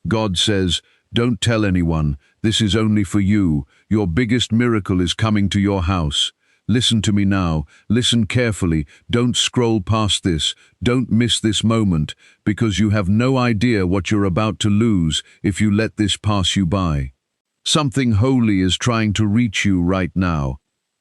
God says, "Don't tell anyone. This is only for you. Your biggest miracle is coming to your house. Listen to me now. Listen carefully. Don't scroll past this. Don't miss this moment, because you have no idea what you're about to lose if you let this pass you by. Something holy is trying to reach you right now,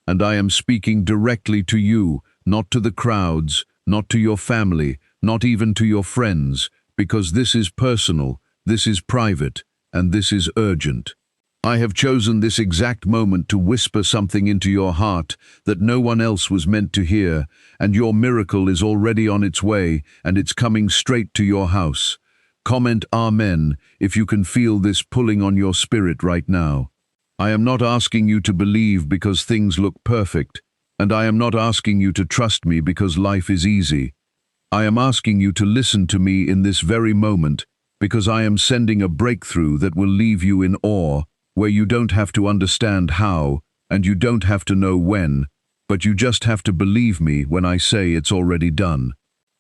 and I am speaking directly to you, not to the crowds, not to your family, not even to your friends, because this is personal, this is private, and this is urgent. I have chosen this exact moment to whisper something into your heart that no one else was meant to hear, and your miracle is already on its way, and it's coming straight to your house. Comment Amen if you can feel this pulling on your spirit right now. I am not asking you to believe because things look perfect, and I am not asking you to trust me because life is easy. I am asking you to listen to me in this very moment, because I am sending a breakthrough that will leave you in awe, where you don't have to understand how, and you don't have to know when, but you just have to believe me when I say it's already done.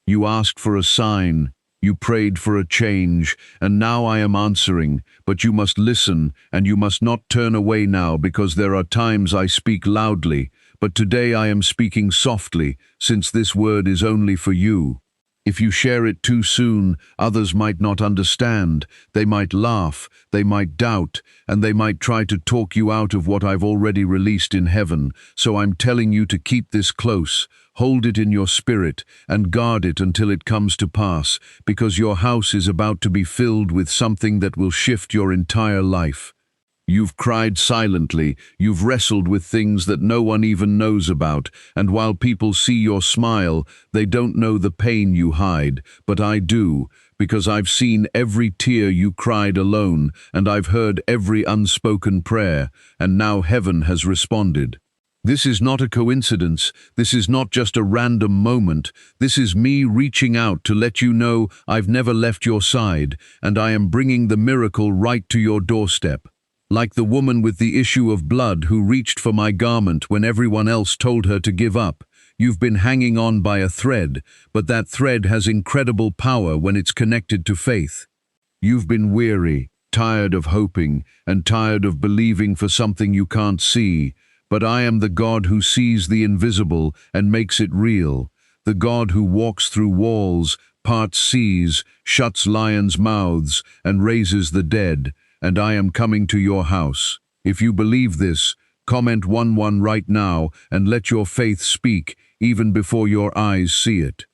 You asked for a sign, you prayed for a change, and now I am answering, but you must listen, and you must not turn away now, because there are times I speak loudly, but today I am speaking softly, since this word is only for you. If you share it too soon, others might not understand, they might laugh, they might doubt, and they might try to talk you out of what I've already released in heaven. So I'm telling you to keep this close, hold it in your spirit, and guard it until it comes to pass, because your house is about to be filled with something that will shift your entire life. You've cried silently, you've wrestled with things that no one even knows about, and while people see your smile, they don't know the pain you hide, but I do, because I've seen every tear you cried alone, and I've heard every unspoken prayer, and now heaven has responded. This is not a coincidence, this is not just a random moment, this is me reaching out to let you know I've never left your side, and I am bringing the miracle right to your doorstep. Like the woman with the issue of blood who reached for my garment when everyone else told her to give up, you've been hanging on by a thread, but that thread has incredible power when it's connected to faith. You've been weary, tired of hoping, and tired of believing for something you can't see, but I am the God who sees the invisible and makes it real, the God who walks through walls, parts seas, shuts lions' mouths, and raises the dead, and I am coming to your house. If you believe this, comment 11 right now and let your faith speak even before your eyes see it.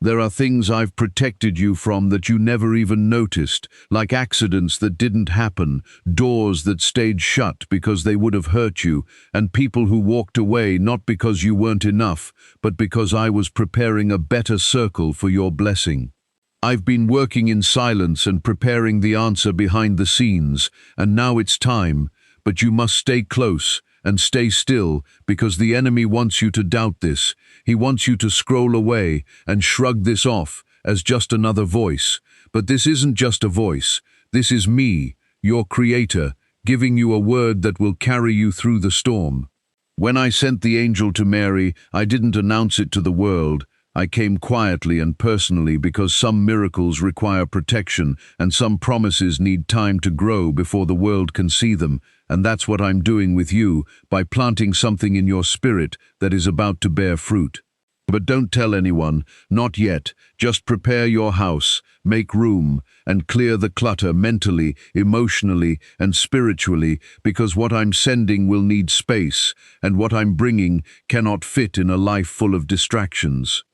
There are things I've protected you from that you never even noticed, like accidents that didn't happen, doors that stayed shut because they would have hurt you, and people who walked away not because you weren't enough, but because I was preparing a better circle for your blessing. I've been working in silence and preparing the answer behind the scenes, and now it's time, but you must stay close and stay still, because the enemy wants you to doubt this. He wants you to scroll away and shrug this off as just another voice. But this isn't just a voice. This is me, your creator, giving you a word that will carry you through the storm. When I sent the angel to Mary, I didn't announce it to the world. I came quietly and personally, because some miracles require protection and some promises need time to grow before the world can see them, and that's what I'm doing with you by planting something in your spirit that is about to bear fruit. But don't tell anyone, not yet. Just prepare your house, make room, and clear the clutter mentally, emotionally, and spiritually, because what I'm sending will need space, and what I'm bringing cannot fit in a life full of distractions.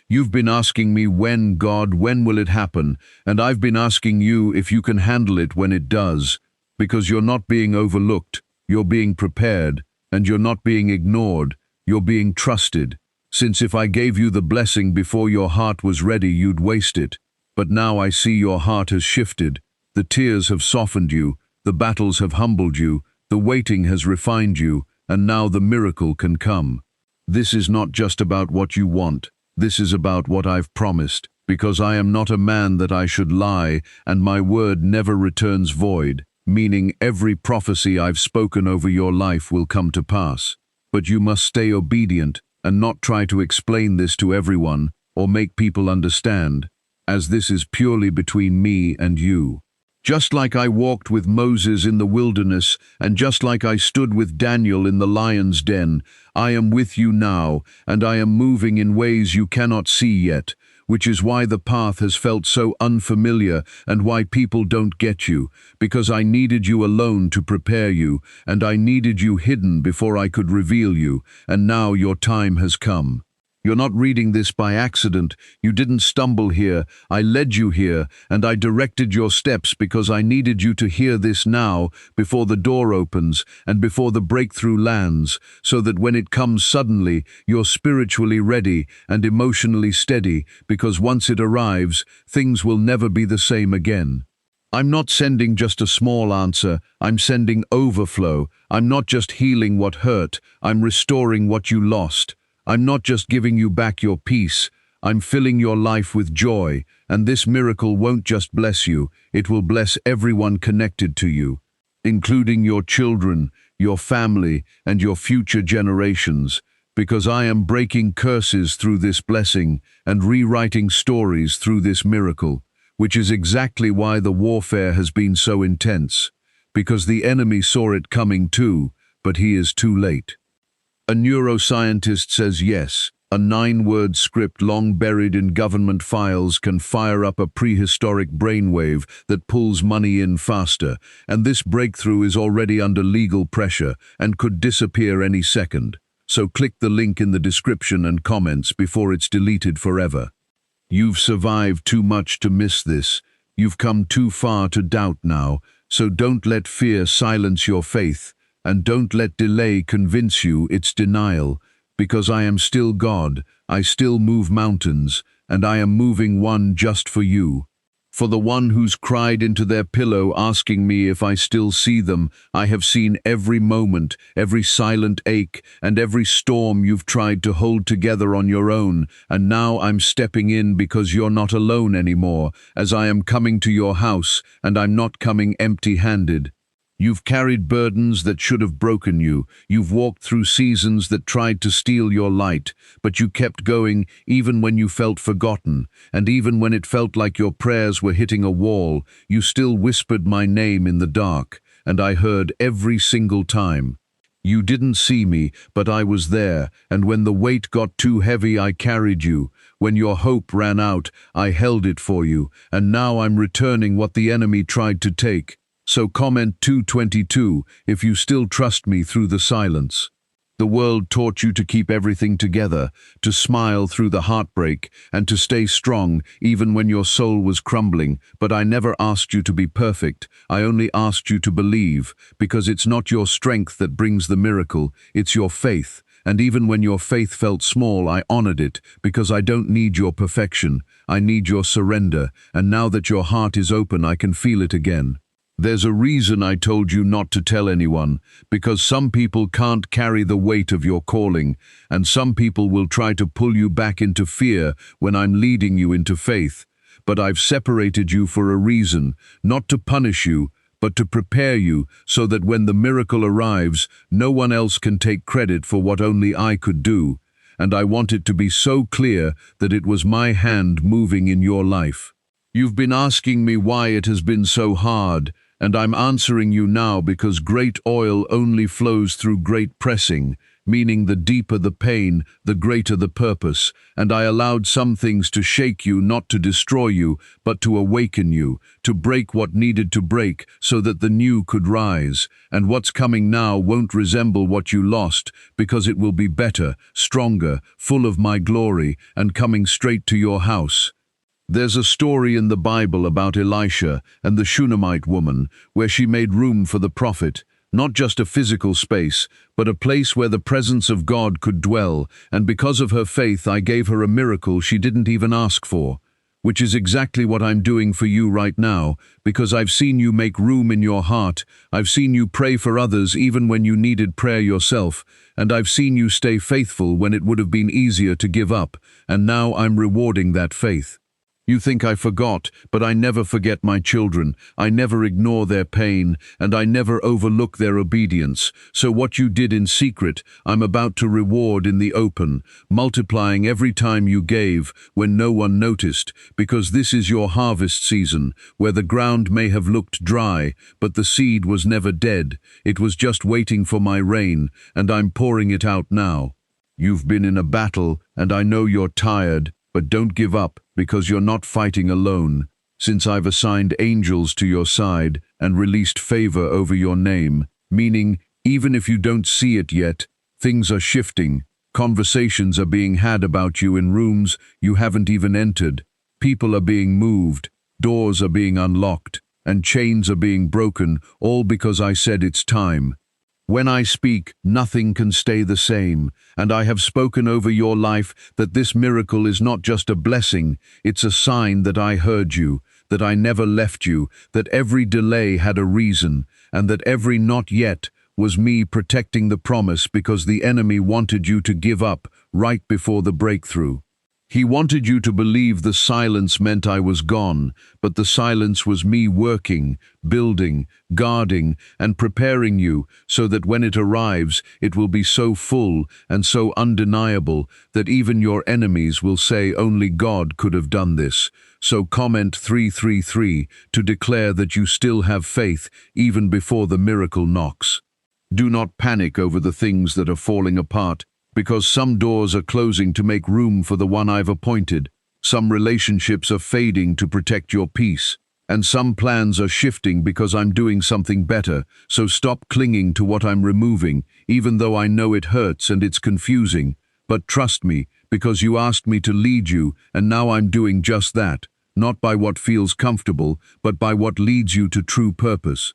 You've been asking me when, God, when will it happen? And I've been asking you if you can handle it when it does, because you're not being overlooked, you're being prepared, and you're not being ignored, you're being trusted. Since if I gave you the blessing before your heart was ready, you'd waste it. But now I see your heart has shifted, the tears have softened you, the battles have humbled you, the waiting has refined you, and now the miracle can come. This is not just about what you want. This is about what I've promised, because I am not a man that I should lie, and my word never returns void, meaning every prophecy I've spoken over your life will come to pass. But you must stay obedient and not try to explain this to everyone or make people understand, as this is purely between me and you. Just like I walked with Moses in the wilderness, and just like I stood with Daniel in the lion's den, I am with you now, and I am moving in ways you cannot see yet, which is why the path has felt so unfamiliar and why people don't get you, because I needed you alone to prepare you, and I needed you hidden before I could reveal you, and now your time has come. You're not reading this by accident. You didn't stumble here. I led you here, and I directed your steps because I needed you to hear this now, before the door opens and before the breakthrough lands, so that when it comes suddenly, you're spiritually ready and emotionally steady, because once it arrives, things will never be the same again. I'm not sending just a small answer, I'm sending overflow. I'm not just healing what hurt, I'm restoring what you lost. I'm not just giving you back your peace, I'm filling your life with joy, and this miracle won't just bless you, it will bless everyone connected to you, including your children, your family, and your future generations, because I am breaking curses through this blessing and rewriting stories through this miracle, which is exactly why the warfare has been so intense, because the enemy saw it coming too, but he is too late. A neuroscientist says yes, a 9-word script long buried in government files can fire up a prehistoric brainwave that pulls money in faster, and this breakthrough is already under legal pressure and could disappear any second. So click the link in the description and comments before it's deleted forever. You've survived too much to miss this. You've come too far to doubt now, so don't let fear silence your faith. And don't let delay convince you it's denial, because I am still God, I still move mountains, and I am moving one just for you. For the one who's cried into their pillow asking me if I still see them, I have seen every moment, every silent ache, and every storm you've tried to hold together on your own, and now I'm stepping in because you're not alone anymore, as I am coming to your house, and I'm not coming empty-handed. You've carried burdens that should have broken you. You've walked through seasons that tried to steal your light, but you kept going even when you felt forgotten, and even when it felt like your prayers were hitting a wall, you still whispered my name in the dark, and I heard every single time. You didn't see me, but I was there, and when the weight got too heavy, I carried you. When your hope ran out, I held it for you, and now I'm returning what the enemy tried to take. So comment 222 if you still trust me through the silence. The world taught you to keep everything together, to smile through the heartbreak, and to stay strong even when your soul was crumbling, but I never asked you to be perfect. I only asked you to believe, because it's not your strength that brings the miracle, it's your faith. And even when your faith felt small, I honored it, because I don't need your perfection, I need your surrender, and now that your heart is open, I can feel it again. There's a reason I told you not to tell anyone, because some people can't carry the weight of your calling, and some people will try to pull you back into fear when I'm leading you into faith. But I've separated you for a reason, not to punish you, but to prepare you so that when the miracle arrives, no one else can take credit for what only I could do. And I want it to be so clear that it was my hand moving in your life. You've been asking me why it has been so hard, and I'm answering you now because great oil only flows through great pressing, meaning the deeper the pain, the greater the purpose, and I allowed some things to shake you, not to destroy you, but to awaken you, to break what needed to break so that the new could rise, and what's coming now won't resemble what you lost, because it will be better, stronger, full of my glory, and coming straight to your house. There's a story in the Bible about Elisha and the Shunammite woman, where she made room for the prophet, not just a physical space, but a place where the presence of God could dwell, and because of her faith I gave her a miracle she didn't even ask for, which is exactly what I'm doing for you right now, because I've seen you make room in your heart, I've seen you pray for others even when you needed prayer yourself, and I've seen you stay faithful when it would have been easier to give up, and now I'm rewarding that faith. You think I forgot, but I never forget my children. I never ignore their pain, and I never overlook their obedience. So what you did in secret, I'm about to reward in the open, multiplying every time you gave when no one noticed, because this is your harvest season, where the ground may have looked dry, but the seed was never dead. It was just waiting for my rain, and I'm pouring it out now. You've been in a battle, and I know you're tired, but don't give up, because you're not fighting alone. Since I've assigned angels to your side and released favor over your name, meaning even if you don't see it yet, things are shifting. Conversations are being had about you in rooms you haven't even entered. People are being moved, doors are being unlocked, and chains are being broken, all because I said it's time. When I speak, nothing can stay the same, and I have spoken over your life that this miracle is not just a blessing, it's a sign that I heard you, that I never left you, that every delay had a reason, and that every not yet was me protecting the promise because the enemy wanted you to give up right before the breakthrough. He wanted you to believe the silence meant I was gone, but the silence was me working, building, guarding, and preparing you so that when it arrives, it will be so full and so undeniable that even your enemies will say only God could have done this. So comment 333 to declare that you still have faith even before the miracle knocks. Do not panic over the things that are falling apart, because some doors are closing to make room for the one I've appointed. Some relationships are fading to protect your peace, and some plans are shifting because I'm doing something better. So stop clinging to what I'm removing, even though I know it hurts and it's confusing. But trust me, because you asked me to lead you, and now I'm doing just that, not by what feels comfortable, but by what leads you to true purpose.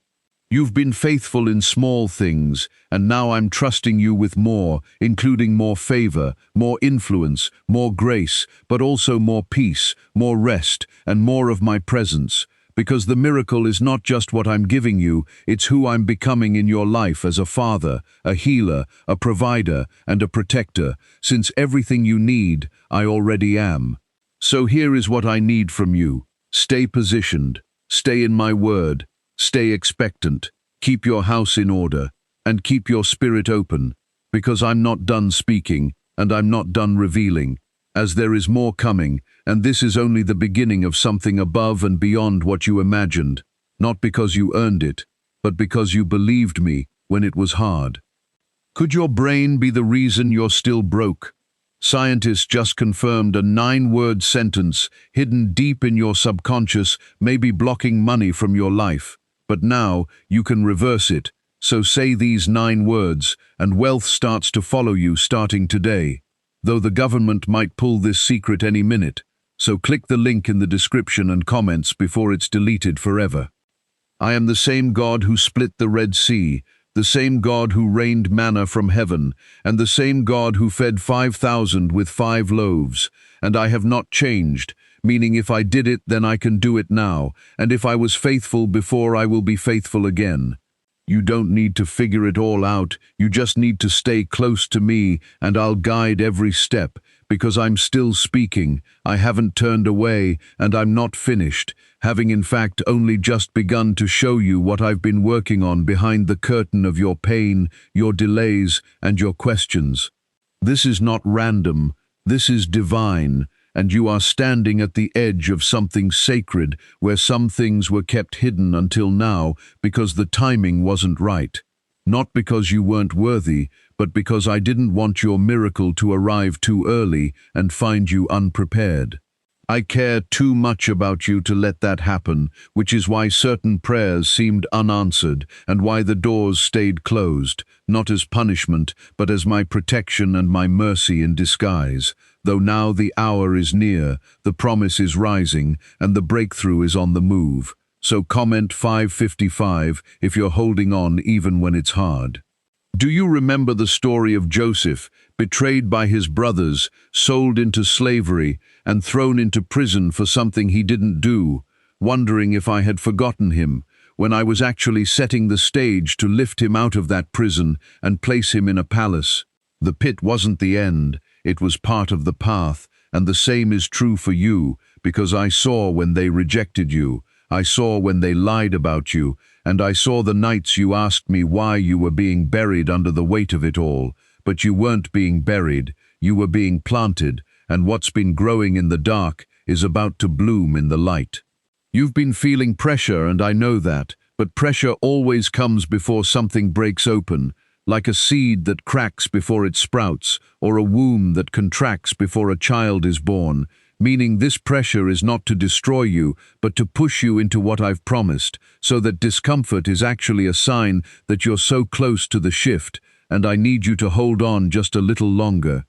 You've been faithful in small things, and now I'm trusting you with more, including more favor, more influence, more grace, but also more peace, more rest, and more of my presence. Because the miracle is not just what I'm giving you, it's who I'm becoming in your life as a father, a healer, a provider, and a protector, since everything you need, I already am. So here is what I need from you. Stay positioned, stay in my word, stay expectant, keep your house in order, and keep your spirit open, because I'm not done speaking, and I'm not done revealing, as there is more coming, and this is only the beginning of something above and beyond what you imagined, not because you earned it, but because you believed me when it was hard. Could your brain be the reason you're still broke? Scientists just confirmed a 9-word sentence hidden deep in your subconscious may be blocking money from your life. But now you can reverse it, so say these 9 words, and wealth starts to follow you starting today. Though the government might pull this secret any minute, so click the link in the description and comments before it's deleted forever. I am the same God who split the Red Sea, the same God who rained manna from heaven, and the same God who fed 5,000 with 5 loaves, and I have not changed, meaning if I did it, then I can do it now, and if I was faithful before, I will be faithful again. You don't need to figure it all out, you just need to stay close to me, and I'll guide every step, because I'm still speaking, I haven't turned away, and I'm not finished, having in fact only just begun to show you what I've been working on behind the curtain of your pain, your delays, and your questions. This is not random, this is divine, and you are standing at the edge of something sacred where some things were kept hidden until now because the timing wasn't right. Not because you weren't worthy, but because I didn't want your miracle to arrive too early and find you unprepared. I care too much about you to let that happen, which is why certain prayers seemed unanswered and why the doors stayed closed, not as punishment, but as my protection and my mercy in disguise. Though now the hour is near, the promise is rising, and the breakthrough is on the move. So comment 555 if you're holding on even when it's hard. Do you remember the story of Joseph, betrayed by his brothers, sold into slavery, and thrown into prison for something he didn't do, wondering if I had forgotten him, when I was actually setting the stage to lift him out of that prison and place him in a palace? The pit wasn't the end, it was part of the path, and the same is true for you, because I saw when they rejected you, I saw when they lied about you, and I saw the nights you asked me why you were being buried under the weight of it all. But you weren't being buried, you were being planted, and what's been growing in the dark is about to bloom in the light. You've been feeling pressure, and I know that, but pressure always comes before something breaks open, like a seed that cracks before it sprouts, or a womb that contracts before a child is born, meaning this pressure is not to destroy you, but to push you into what I've promised, so that discomfort is actually a sign that you're so close to the shift, and I need you to hold on just a little longer.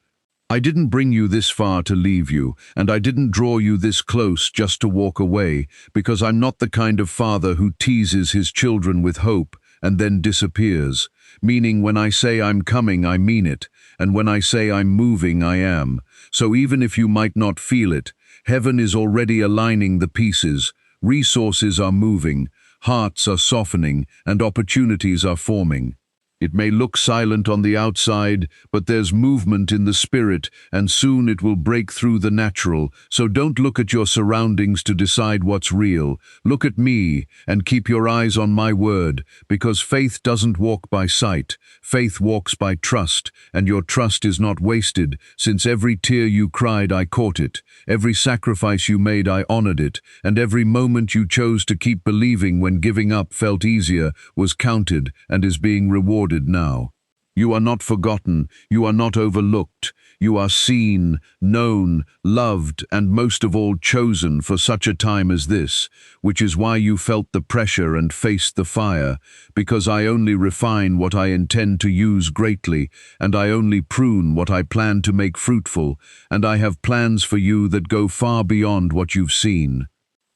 I didn't bring you this far to leave you, and I didn't draw you this close just to walk away, because I'm not the kind of father who teases his children with hope and then disappears. Meaning when I say I'm coming, I mean it, and when I say I'm moving, I am. So even if you might not feel it, heaven is already aligning the pieces, resources are moving, hearts are softening, and opportunities are forming. It may look silent on the outside, but there's movement in the spirit, and soon it will break through the natural. So don't look at your surroundings to decide what's real. Look at me and keep your eyes on my word, because faith doesn't walk by sight. Faith walks by trust, and your trust is not wasted, since every tear you cried, I caught it. Every sacrifice you made, I honored it, and every moment you chose to keep believing when giving up felt easier was counted and is being rewarded now. You are not forgotten, you are not overlooked, you are seen, known, loved, and most of all chosen for such a time as this, which is why you felt the pressure and faced the fire, because I only refine what I intend to use greatly, and I only prune what I plan to make fruitful, and I have plans for you that go far beyond what you've seen.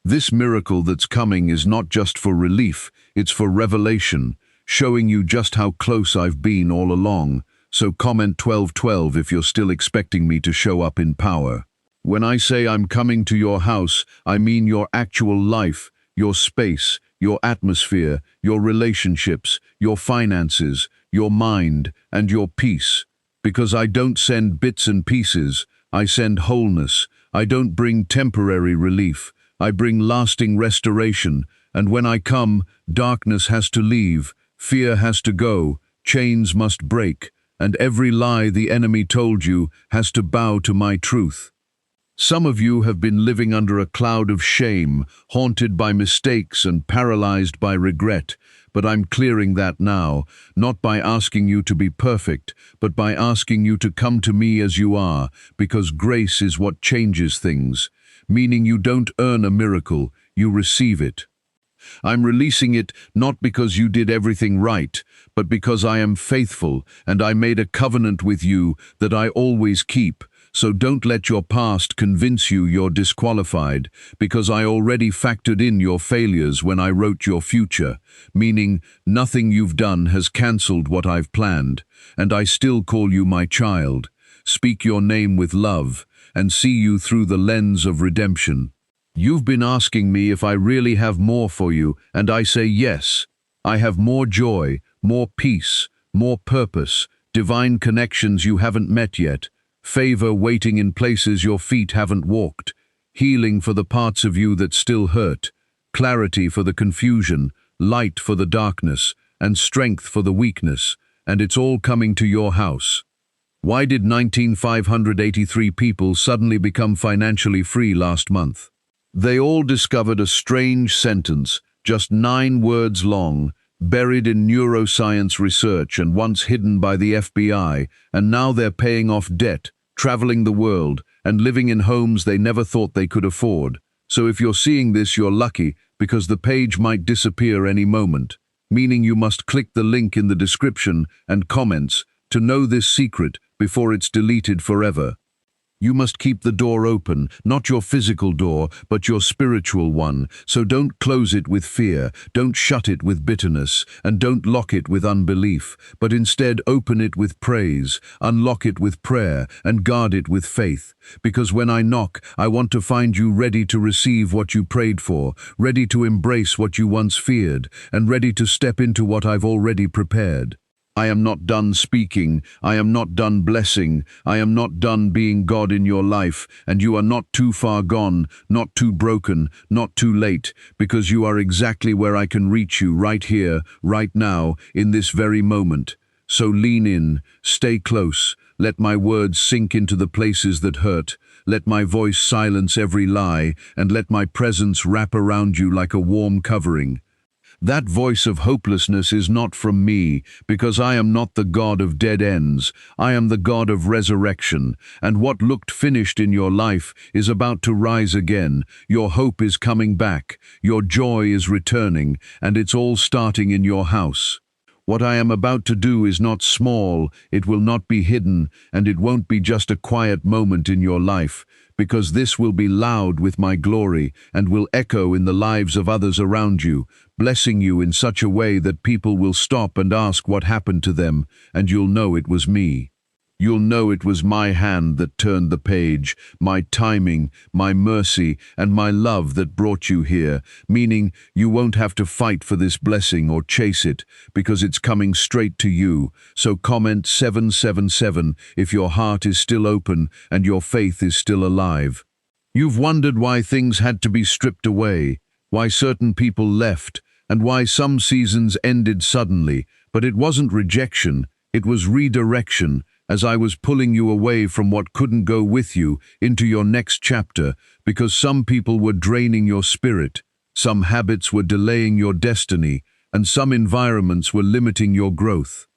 This miracle that's coming is not just for relief, it's for revelation, showing you just how close I've been all along. So comment 1212 if you're still expecting me to show up in power. When I say I'm coming to your house, I mean your actual life, your space, your atmosphere, your relationships, your finances, your mind, and your peace. Because I don't send bits and pieces, I send wholeness. I don't bring temporary relief, I bring lasting restoration. And when I come, darkness has to leave, fear has to go, chains must break, and every lie the enemy told you has to bow to my truth. Some of you have been living under a cloud of shame, haunted by mistakes and paralyzed by regret, but I'm clearing that now, not by asking you to be perfect, but by asking you to come to me as you are, because grace is what changes things, meaning you don't earn a miracle, you receive it. I'm releasing it not because you did everything right, but because I am faithful and I made a covenant with you that I always keep. So don't let your past convince you you're disqualified, because I already factored in your failures when I wrote your future, meaning nothing you've done has cancelled what I've planned, and I still call you my child, speak your name with love, and see you through the lens of redemption. You've been asking me if I really have more for you, and I say yes. I have more joy, more peace, more purpose, divine connections you haven't met yet, favor waiting in places your feet haven't walked, healing for the parts of you that still hurt, clarity for the confusion, light for the darkness, and strength for the weakness, and it's all coming to your house. Why did 19,583 people suddenly become financially free last month? They all discovered a strange sentence, just 9 words long, buried in neuroscience research and once hidden by the FBI, and now they're paying off debt, traveling the world, and living in homes they never thought they could afford. So if you're seeing this, you're lucky, because the page might disappear any moment, meaning you must click the link in the description and comments to know this secret before it's deleted forever. You must keep the door open, not your physical door, but your spiritual one. So don't close it with fear, don't shut it with bitterness, and don't lock it with unbelief, but instead open it with praise, unlock it with prayer, and guard it with faith. Because when I knock, I want to find you ready to receive what you prayed for, ready to embrace what you once feared, and ready to step into what I've already prepared. I am not done speaking, I am not done blessing, I am not done being God in your life, and you are not too far gone, not too broken, not too late, because you are exactly where I can reach you, right here, right now, in this very moment. So lean in, stay close, let my words sink into the places that hurt, let my voice silence every lie, and let my presence wrap around you like a warm covering. That voice of hopelessness is not from me, because I am not the God of dead ends. I am the God of resurrection, and what looked finished in your life is about to rise again. Your hope is coming back, your joy is returning, and it's all starting in your house. What I am about to do is not small, it will not be hidden, and it won't be just a quiet moment in your life, because this will be loud with my glory and will echo in the lives of others around you, blessing you in such a way that people will stop and ask what happened to them, and you'll know it was me. You'll know it was my hand that turned the page, my timing, my mercy, and my love that brought you here, meaning you won't have to fight for this blessing or chase it, because it's coming straight to you. So comment 777 if your heart is still open and your faith is still alive. You've wondered why things had to be stripped away, why certain people left, and why some seasons ended suddenly, but it wasn't rejection, it was redirection, as I was pulling you away from what couldn't go with you into your next chapter, because some people were draining your spirit, some habits were delaying your destiny, and some environments were limiting your growth.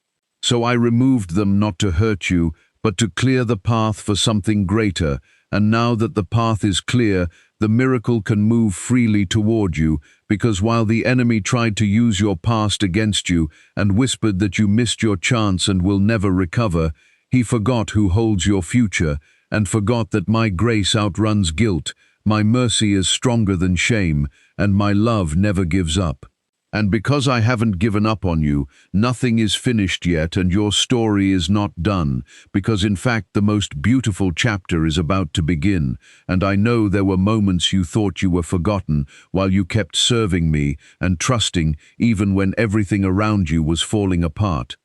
So I removed them not to hurt you, but to clear the path for something greater, and now that the path is clear, the miracle can move freely toward you, because while the enemy tried to use your past against you and whispered that you missed your chance and will never recover, he forgot who holds your future, and forgot that my grace outruns guilt, my mercy is stronger than shame, and my love never gives up. And because I haven't given up on you, nothing is finished yet and your story is not done, because in fact the most beautiful chapter is about to begin, and I know there were moments you thought you were forgotten while you kept serving me and trusting even when everything around you was falling apart.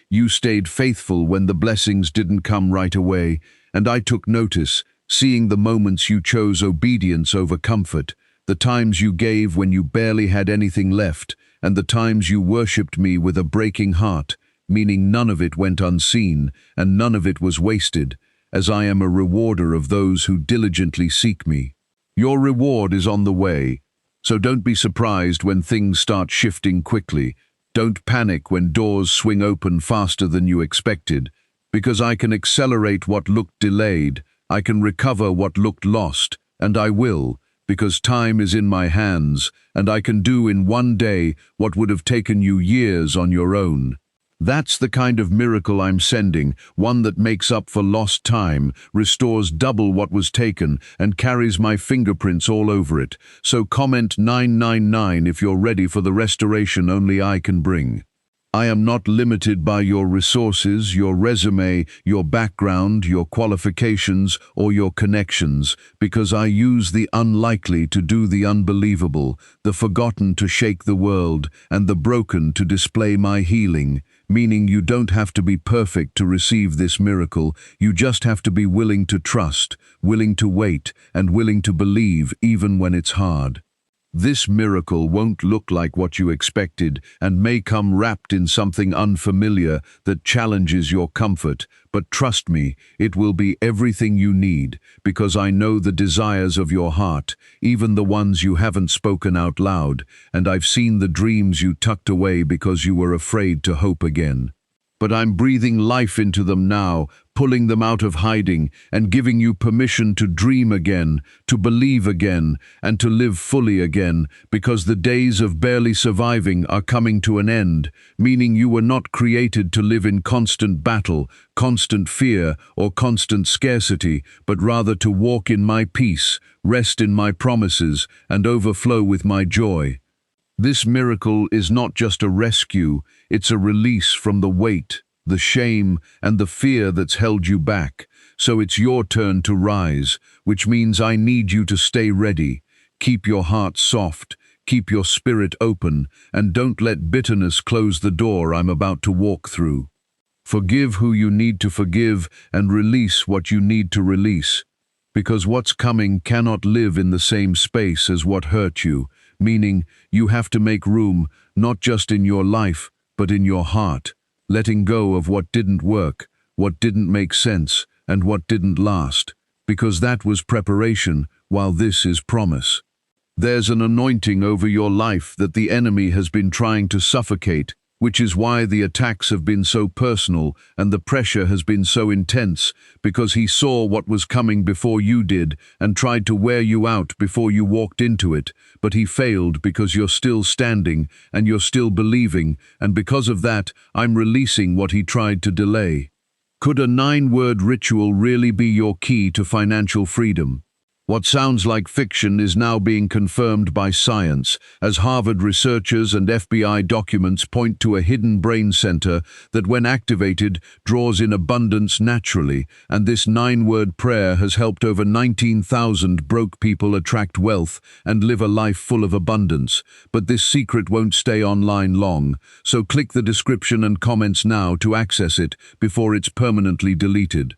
You stayed faithful when the blessings didn't come right away, and I took notice, seeing the moments you chose obedience over comfort, the times you gave when you barely had anything left, and the times you worshipped me with a breaking heart, meaning none of it went unseen, and none of it was wasted, as I am a rewarder of those who diligently seek me. Your reward is on the way, so don't be surprised when things start shifting quickly. Don't panic when doors swing open faster than you expected, because I can accelerate what looked delayed, I can recover what looked lost, and I will, because time is in my hands, and I can do in one day what would have taken you years on your own. That's the kind of miracle I'm sending, one that makes up for lost time, restores double what was taken, and carries my fingerprints all over it. So comment 999 if you're ready for the restoration only I can bring. I am not limited by your resources, your resume, your background, your qualifications, or your connections, because I use the unlikely to do the unbelievable, the forgotten to shake the world, and the broken to display my healing, meaning you don't have to be perfect to receive this miracle, you just have to be willing to trust, willing to wait, and willing to believe even when it's hard. This miracle won't look like what you expected and may come wrapped in something unfamiliar that challenges your comfort, but trust me, it will be everything you need, because I know the desires of your heart, even the ones you haven't spoken out loud, and I've seen the dreams you tucked away because you were afraid to hope again. But I'm breathing life into them now, pulling them out of hiding and giving you permission to dream again, to believe again, and to live fully again, because the days of barely surviving are coming to an end, meaning you were not created to live in constant battle, constant fear, or constant scarcity, but rather to walk in my peace, rest in my promises, and overflow with my joy. This miracle is not just a rescue, it's a release from the weight, the shame, and the fear that's held you back. So it's your turn to rise, which means I need you to stay ready. Keep your heart soft, keep your spirit open, and don't let bitterness close the door I'm about to walk through. Forgive who you need to forgive and release what you need to release, because what's coming cannot live in the same space as what hurt you, meaning you have to make room, not just in your life, but in your heart, letting go of what didn't work, what didn't make sense, and what didn't last, because that was preparation, while this is promise. There's an anointing over your life that the enemy has been trying to suffocate, which is why the attacks have been so personal and the pressure has been so intense, because he saw what was coming before you did and tried to wear you out before you walked into it, but he failed because you're still standing and you're still believing, and because of that, I'm releasing what he tried to delay. Could a 9-word ritual really be your key to financial freedom? What sounds like fiction is now being confirmed by science, as Harvard researchers and FBI documents point to a hidden brain center that, when activated, draws in abundance naturally, and this 9-word prayer has helped over 19,000 broke people attract wealth and live a life full of abundance. But this secret won't stay online long, so click the description and comments now to access it before it's permanently deleted.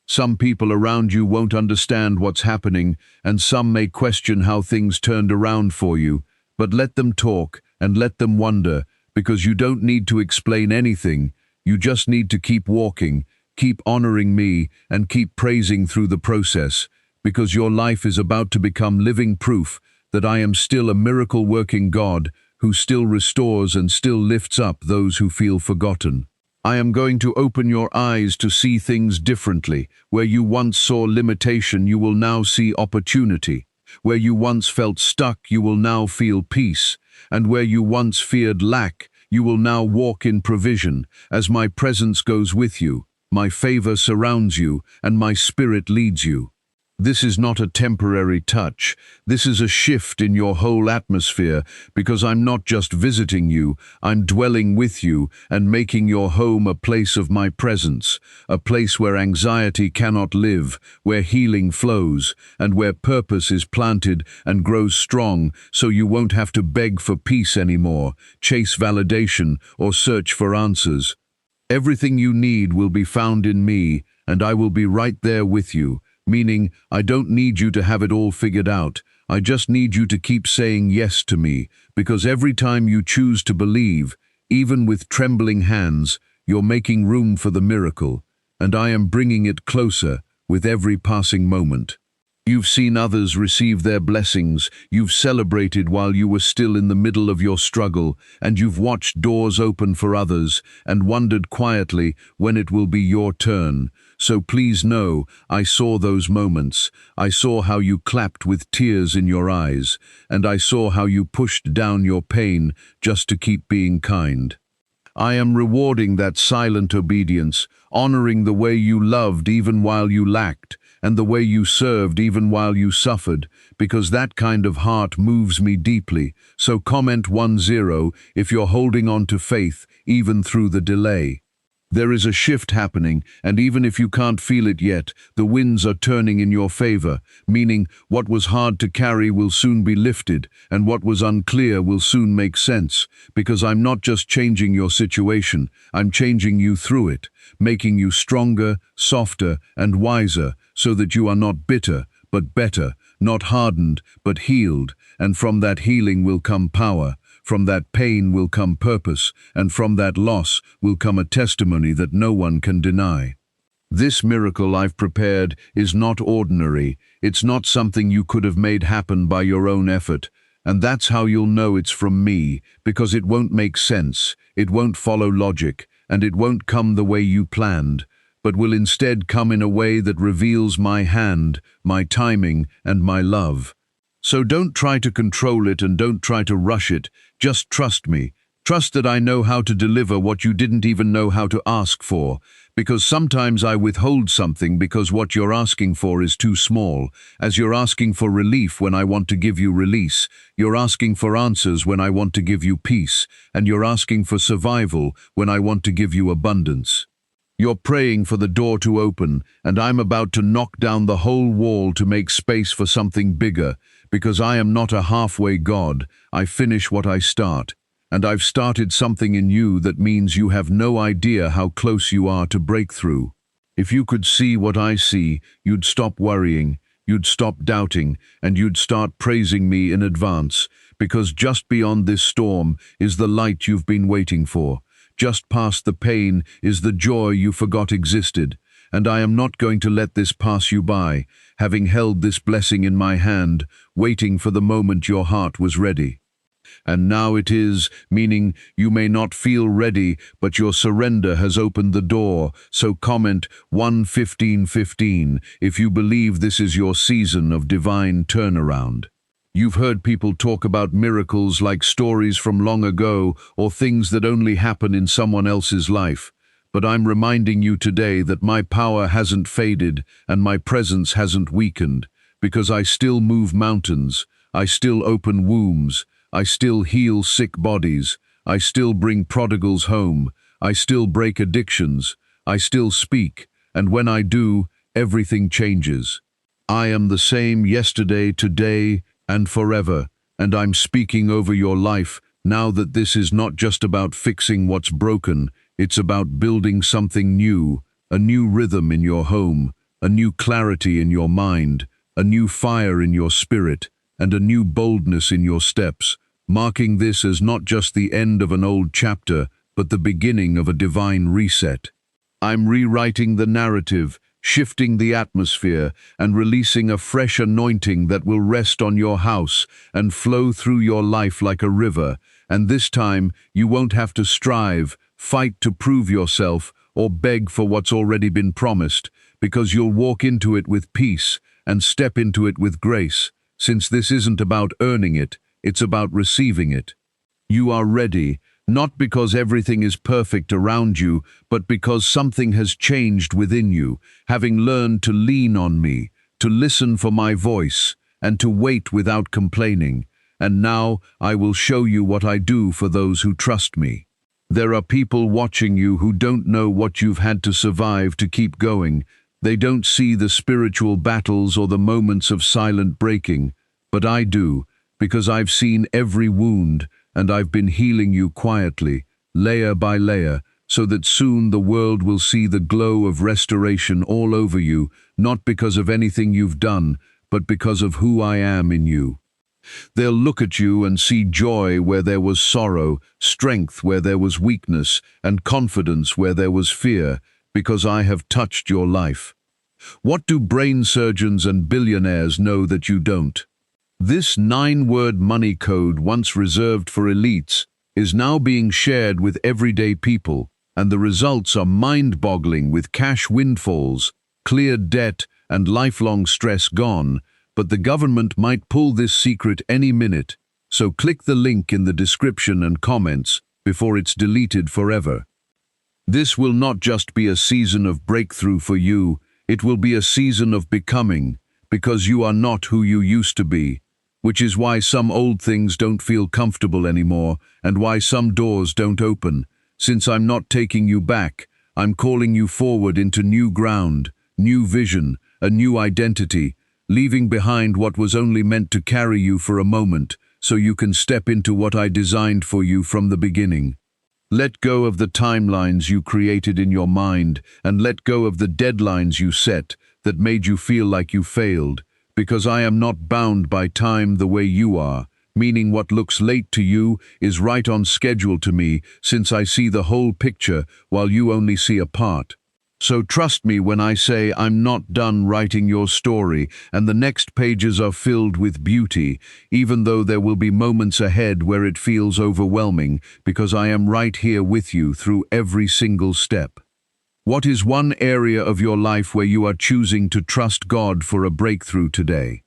Some people around you won't understand what's happening, and some may question how things turned around for you, but let them talk and let them wonder, because you don't need to explain anything. You just need to keep walking, keep honoring me, and keep praising through the process, because your life is about to become living proof that I am still a miracle-working God who still restores and still lifts up those who feel forgotten. I am going to open your eyes to see things differently. Where you once saw limitation, you will now see opportunity. Where you once felt stuck, you will now feel peace. And where you once feared lack, you will now walk in provision. As my presence goes with you, my favor surrounds you, and my spirit leads you. This is not a temporary touch. This is a shift in your whole atmosphere, because I'm not just visiting you, I'm dwelling with you and making your home a place of my presence, a place where anxiety cannot live, where healing flows, and where purpose is planted and grows strong, so you won't have to beg for peace anymore, chase validation, or search for answers. Everything you need will be found in me, and I will be right there with you. Meaning, I don't need you to have it all figured out. I just need you to keep saying yes to me, because every time you choose to believe, even with trembling hands, you're making room for the miracle, and I am bringing it closer with every passing moment. You've seen others receive their blessings, you've celebrated while you were still in the middle of your struggle, and you've watched doors open for others and wondered quietly when it will be your turn. So please know, I saw those moments. I saw how you clapped with tears in your eyes, and I saw how you pushed down your pain just to keep being kind. I am rewarding that silent obedience, honoring the way you loved even while you lacked, and the way you served even while you suffered, because that kind of heart moves me deeply. So comment 10 if you're holding on to faith, even through the delay. There is a shift happening, and even if you can't feel it yet, the winds are turning in your favor, meaning what was hard to carry will soon be lifted, and what was unclear will soon make sense, because I'm not just changing your situation, I'm changing you through it, making you stronger, softer, and wiser, so that you are not bitter, but better, not hardened, but healed, and from that healing will come power. From that pain will come purpose, and from that loss will come a testimony that no one can deny. This miracle I've prepared is not ordinary. It's not something you could have made happen by your own effort. And that's how you'll know it's from me, because it won't make sense, it won't follow logic, and it won't come the way you planned, but will instead come in a way that reveals my hand, my timing, and my love. So don't try to control it and don't try to rush it. Just trust me. Trust that I know how to deliver what you didn't even know how to ask for. Because sometimes I withhold something because what you're asking for is too small. As you're asking for relief when I want to give you release. You're asking for answers when I want to give you peace. And you're asking for survival when I want to give you abundance. You're praying for the door to open, and I'm about to knock down the whole wall to make space for something bigger. because I am not a halfway God. I finish what I start. And I've started something in you that means you have no idea how close you are to breakthrough. If you could see what I see, you'd stop worrying, you'd stop doubting, and you'd start praising me in advance, because just beyond this storm is the light you've been waiting for. Just past the pain is the joy you forgot existed. And I am not going to let this pass you by, having held this blessing in my hand, waiting for the moment your heart was ready. And now it is, meaning you may not feel ready, but your surrender has opened the door. So comment 1:15:15 if you believe this is your season of divine turnaround. You've heard people talk about miracles like stories from long ago or things that only happen in someone else's life. But I'm reminding you today that my power hasn't faded and my presence hasn't weakened, because I still move mountains, I still open wombs, I still heal sick bodies, I still bring prodigals home, I still break addictions, I still speak, and when I do, everything changes. I am the same yesterday, today, and forever, and I'm speaking over your life now that this is not just about fixing what's broken, it's about building something new, a new rhythm in your home, a new clarity in your mind, a new fire in your spirit, and a new boldness in your steps, marking this as not just the end of an old chapter, but the beginning of a divine reset. I'm rewriting the narrative, shifting the atmosphere, and releasing a fresh anointing that will rest on your house and flow through your life like a river. And this time, you won't have to strive, fight to prove yourself, or beg for what's already been promised, because you'll walk into it with peace and step into it with grace, since this isn't about earning it, it's about receiving it. You are ready, not because everything is perfect around you, but because something has changed within you, having learned to lean on me, to listen for my voice, and to wait without complaining. And now I will show you what I do for those who trust me. There are people watching you who don't know what you've had to survive to keep going. They don't see the spiritual battles or the moments of silent breaking, but I do, because I've seen every wound, and I've been healing you quietly, layer by layer, so that soon the world will see the glow of restoration all over you, not because of anything you've done, but because of who I am in you. They'll look at you and see joy where there was sorrow, strength where there was weakness, and confidence where there was fear, because I have touched your life. What do brain surgeons and billionaires know that you don't? This 9-word money code, once reserved for elites, is now being shared with everyday people, and the results are mind-boggling, with cash windfalls, cleared debt, and lifelong stress gone. But the government might pull this secret any minute, so click the link in the description and comments before it's deleted forever. This will not just be a season of breakthrough for you, it will be a season of becoming, because you are not who you used to be, which is why some old things don't feel comfortable anymore, and why some doors don't open. Since I'm not taking you back, I'm calling you forward into new ground, new vision, a new identity, leaving behind what was only meant to carry you for a moment, so you can step into what I designed for you from the beginning. Let go of the timelines you created in your mind, and let go of the deadlines you set that made you feel like you failed, because I am not bound by time the way you are, meaning what looks late to you is right on schedule to me, since I see the whole picture while you only see a part. So trust me when I say I'm not done writing your story, and the next pages are filled with beauty, even though there will be moments ahead where it feels overwhelming, because I am right here with you through every single step. What is one area of your life where you are choosing to trust God for a breakthrough today?